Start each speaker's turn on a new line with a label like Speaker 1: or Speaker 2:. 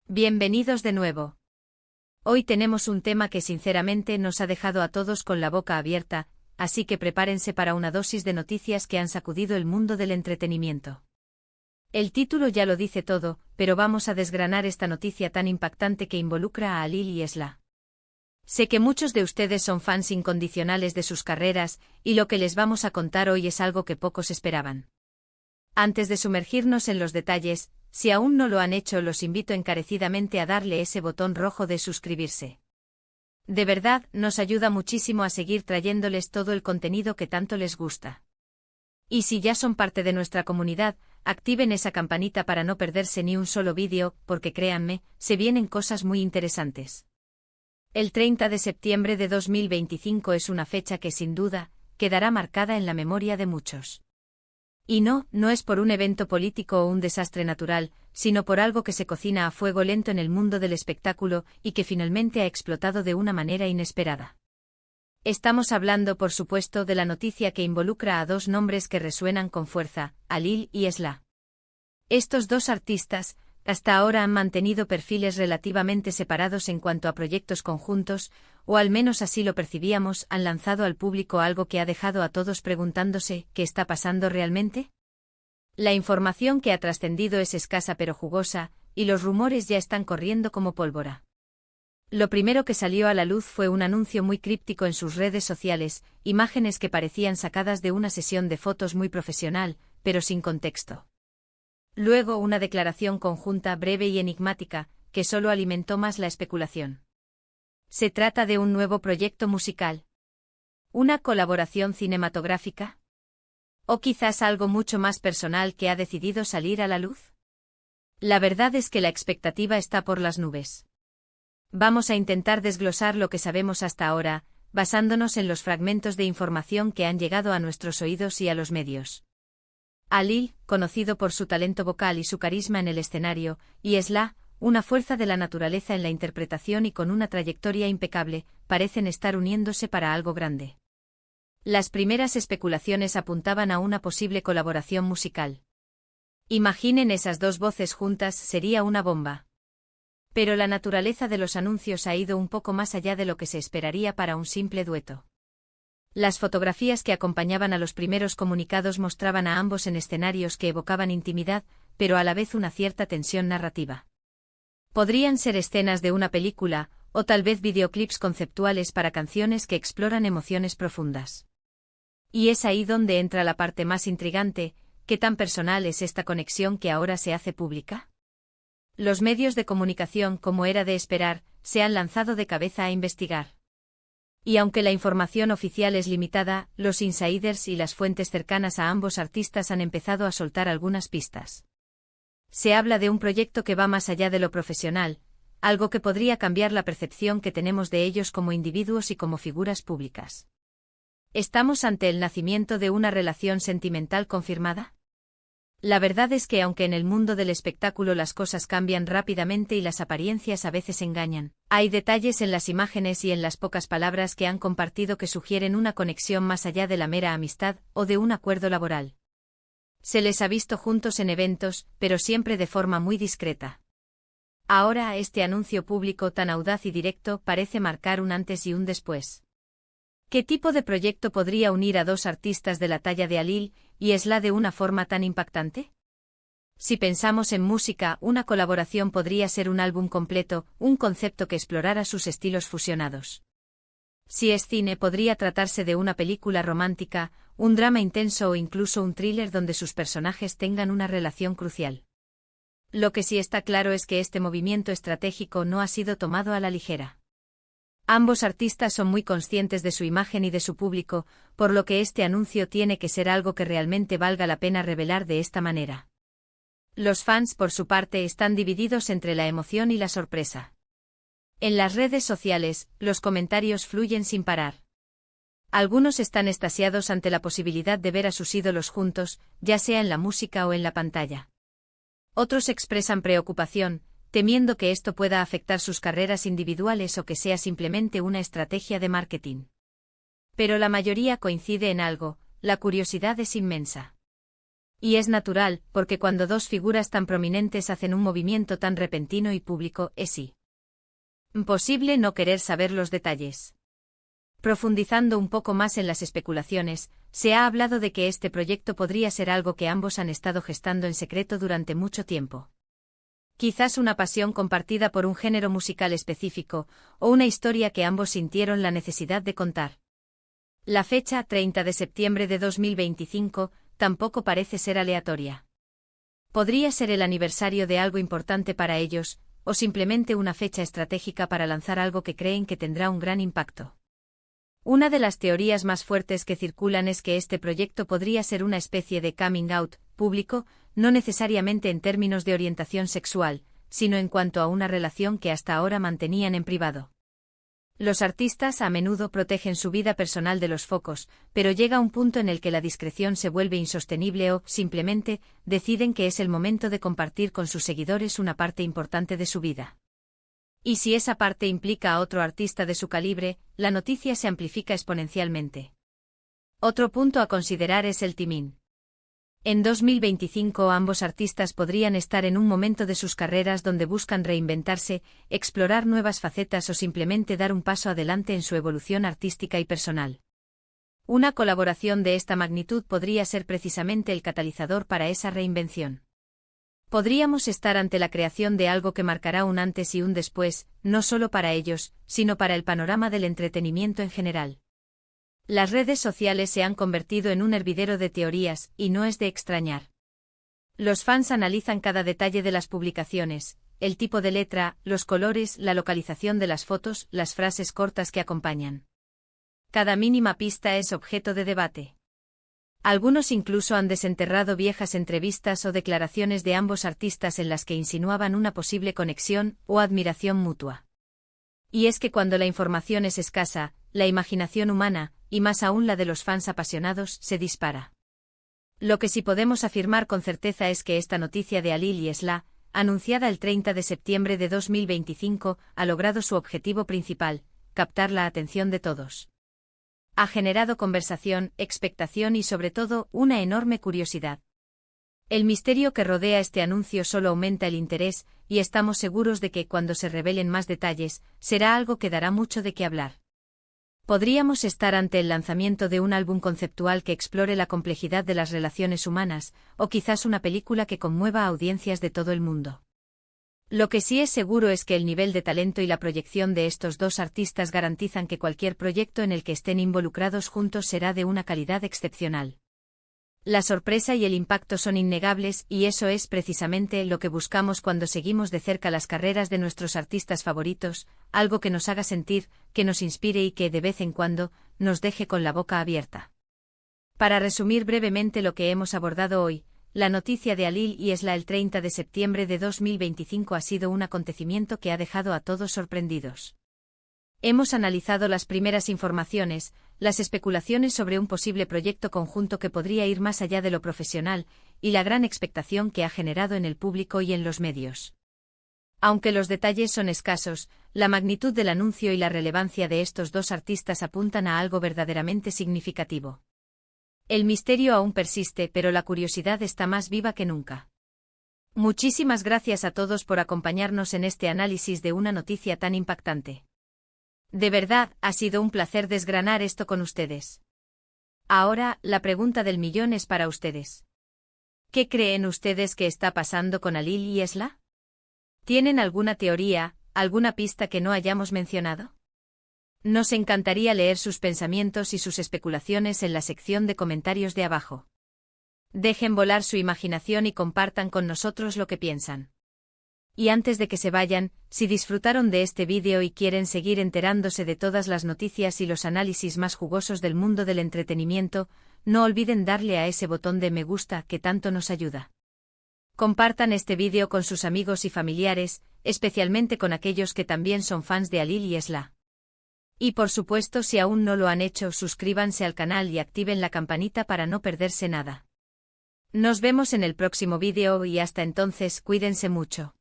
Speaker 1: Bienvenidos de nuevo. Hoy tenemos un tema que sinceramente nos ha dejado a todos con la boca abierta, así que prepárense para una dosis de noticias que han sacudido el mundo del entretenimiento. El título ya lo dice todo, pero vamos a desgranar esta noticia tan impactante que involucra a Alil y Esla. Sé que muchos de ustedes son fans incondicionales de sus carreras, y lo que les vamos a contar hoy es algo que pocos esperaban. Antes de sumergirnos en los detalles, si aún no lo han hecho, los invito encarecidamente a darle ese botón rojo de suscribirse. De verdad, nos ayuda muchísimo a seguir trayéndoles todo el contenido que tanto les gusta. Y si ya son parte de nuestra comunidad, activen esa campanita para no perderse ni un solo vídeo, porque créanme, se vienen cosas muy interesantes. El 30 de septiembre de 2025 es una fecha que sin duda, quedará marcada en la memoria de muchos. Y no es por un evento político o un desastre natural, sino por algo que se cocina a fuego lento en el mundo del espectáculo y que finalmente ha explotado de una manera inesperada. Estamos hablando, por supuesto, de la noticia que involucra a dos nombres que resuenan con fuerza, Alil y Esla. Estos dos artistas, hasta ahora han mantenido perfiles relativamente separados en cuanto a proyectos conjuntos, o al menos así lo percibíamos. Han lanzado al público algo que ha dejado a todos preguntándose ¿qué está pasando realmente? La información que ha trascendido es escasa pero jugosa, y los rumores ya están corriendo como pólvora. Lo primero que salió a la luz fue un anuncio muy críptico en sus redes sociales, imágenes que parecían sacadas de una sesión de fotos muy profesional, pero sin contexto. Luego una declaración conjunta breve y enigmática, que solo alimentó más la especulación. ¿Se trata de un nuevo proyecto musical? ¿Una colaboración cinematográfica? ¿O quizás algo mucho más personal que ha decidido salir a la luz? La verdad es que la expectativa está por las nubes. Vamos a intentar desglosar lo que sabemos hasta ahora, basándonos en los fragmentos de información que han llegado a nuestros oídos y a los medios. Alil, conocido por su talento vocal y su carisma en el escenario, y Esla, una fuerza de la naturaleza en la interpretación y con una trayectoria impecable, parecen estar uniéndose para algo grande. Las primeras especulaciones apuntaban a una posible colaboración musical. Imaginen esas dos voces juntas, sería una bomba. Pero la naturaleza de los anuncios ha ido un poco más allá de lo que se esperaría para un simple dueto. Las fotografías que acompañaban a los primeros comunicados mostraban a ambos en escenarios que evocaban intimidad, pero a la vez una cierta tensión narrativa. Podrían ser escenas de una película, o tal vez videoclips conceptuales para canciones que exploran emociones profundas. Y es ahí donde entra la parte más intrigante: ¿qué tan personal es esta conexión que ahora se hace pública? Los medios de comunicación, como era de esperar, se han lanzado de cabeza a investigar. Y aunque la información oficial es limitada, los insiders y las fuentes cercanas a ambos artistas han empezado a soltar algunas pistas. Se habla de un proyecto que va más allá de lo profesional, algo que podría cambiar la percepción que tenemos de ellos como individuos y como figuras públicas. ¿Estamos ante el nacimiento de una relación sentimental confirmada? La verdad es que aunque en el mundo del espectáculo las cosas cambian rápidamente y las apariencias a veces engañan, hay detalles en las imágenes y en las pocas palabras que han compartido que sugieren una conexión más allá de la mera amistad o de un acuerdo laboral. Se les ha visto juntos en eventos, pero siempre de forma muy discreta. Ahora este anuncio público tan audaz y directo parece marcar un antes y un después. ¿Qué tipo de proyecto podría unir a dos artistas de la talla de Alil y Esla de una forma tan impactante? Si pensamos en música, una colaboración podría ser un álbum completo, un concepto que explorara sus estilos fusionados. Si es cine, podría tratarse de una película romántica, un drama intenso o incluso un thriller donde sus personajes tengan una relación crucial. Lo que sí está claro es que este movimiento estratégico no ha sido tomado a la ligera. Ambos artistas son muy conscientes de su imagen y de su público, por lo que este anuncio tiene que ser algo que realmente valga la pena revelar de esta manera. Los fans, por su parte, están divididos entre la emoción y la sorpresa. En las redes sociales, los comentarios fluyen sin parar. Algunos están extasiados ante la posibilidad de ver a sus ídolos juntos, ya sea en la música o en la pantalla. Otros expresan preocupación, temiendo que esto pueda afectar sus carreras individuales o que sea simplemente una estrategia de marketing. Pero la mayoría coincide en algo: la curiosidad es inmensa. Y es natural, porque cuando dos figuras tan prominentes hacen un movimiento tan repentino y público, es imposible no querer saber los detalles. Profundizando un poco más en las especulaciones, se ha hablado de que este proyecto podría ser algo que ambos han estado gestando en secreto durante mucho tiempo. Quizás una pasión compartida por un género musical específico, o una historia que ambos sintieron la necesidad de contar. La fecha, 30 de septiembre de 2025, tampoco parece ser aleatoria. Podría ser el aniversario de algo importante para ellos, o simplemente una fecha estratégica para lanzar algo que creen que tendrá un gran impacto. Una de las teorías más fuertes que circulan es que este proyecto podría ser una especie de coming out público, no necesariamente en términos de orientación sexual, sino en cuanto a una relación que hasta ahora mantenían en privado. Los artistas a menudo protegen su vida personal de los focos, pero llega un punto en el que la discreción se vuelve insostenible o, simplemente, deciden que es el momento de compartir con sus seguidores una parte importante de su vida. Y si esa parte implica a otro artista de su calibre, la noticia se amplifica exponencialmente. Otro punto a considerar es el timing. En 2025 ambos artistas podrían estar en un momento de sus carreras donde buscan reinventarse, explorar nuevas facetas o simplemente dar un paso adelante en su evolución artística y personal. Una colaboración de esta magnitud podría ser precisamente el catalizador para esa reinvención. Podríamos estar ante la creación de algo que marcará un antes y un después, no solo para ellos, sino para el panorama del entretenimiento en general. Las redes sociales se han convertido en un hervidero de teorías, y no es de extrañar. Los fans analizan cada detalle de las publicaciones, el tipo de letra, los colores, la localización de las fotos, las frases cortas que acompañan. Cada mínima pista es objeto de debate. Algunos incluso han desenterrado viejas entrevistas o declaraciones de ambos artistas en las que insinuaban una posible conexión o admiración mutua. Y es que cuando la información es escasa, la imaginación humana, y más aún la de los fans apasionados, se dispara. Lo que sí podemos afirmar con certeza es que esta noticia de Alil y Esla, anunciada el 30 de septiembre de 2025, ha logrado su objetivo principal, captar la atención de todos. Ha generado conversación, expectación y sobre todo, una enorme curiosidad. El misterio que rodea este anuncio solo aumenta el interés, y estamos seguros de que cuando se revelen más detalles, será algo que dará mucho de qué hablar. Podríamos estar ante el lanzamiento de un álbum conceptual que explore la complejidad de las relaciones humanas, o quizás una película que conmueva a audiencias de todo el mundo. Lo que sí es seguro es que el nivel de talento y la proyección de estos dos artistas garantizan que cualquier proyecto en el que estén involucrados juntos será de una calidad excepcional. La sorpresa y el impacto son innegables y eso es precisamente lo que buscamos cuando seguimos de cerca las carreras de nuestros artistas favoritos, algo que nos haga sentir, que nos inspire y que, de vez en cuando, nos deje con la boca abierta. Para resumir brevemente lo que hemos abordado hoy, la noticia de Alil y Esla el 30 de septiembre de 2025 ha sido un acontecimiento que ha dejado a todos sorprendidos. Hemos analizado las primeras informaciones, las especulaciones sobre un posible proyecto conjunto que podría ir más allá de lo profesional, y la gran expectación que ha generado en el público y en los medios. Aunque los detalles son escasos, la magnitud del anuncio y la relevancia de estos dos artistas apuntan a algo verdaderamente significativo. El misterio aún persiste, pero la curiosidad está más viva que nunca. Muchísimas gracias a todos por acompañarnos en este análisis de una noticia tan impactante. De verdad, ha sido un placer desgranar esto con ustedes. Ahora, la pregunta del millón es para ustedes. ¿Qué creen ustedes que está pasando con Alil y Esla? ¿Tienen alguna teoría, alguna pista que no hayamos mencionado? Nos encantaría leer sus pensamientos y sus especulaciones en la sección de comentarios de abajo. Dejen volar su imaginación y compartan con nosotros lo que piensan. Y antes de que se vayan, si disfrutaron de este vídeo y quieren seguir enterándose de todas las noticias y los análisis más jugosos del mundo del entretenimiento, no olviden darle a ese botón de me gusta que tanto nos ayuda. Compartan este vídeo con sus amigos y familiares, especialmente con aquellos que también son fans de Alil y Esla. Y por supuesto, si aún no lo han hecho, suscríbanse al canal y activen la campanita para no perderse nada. Nos vemos en el próximo vídeo y hasta entonces cuídense mucho.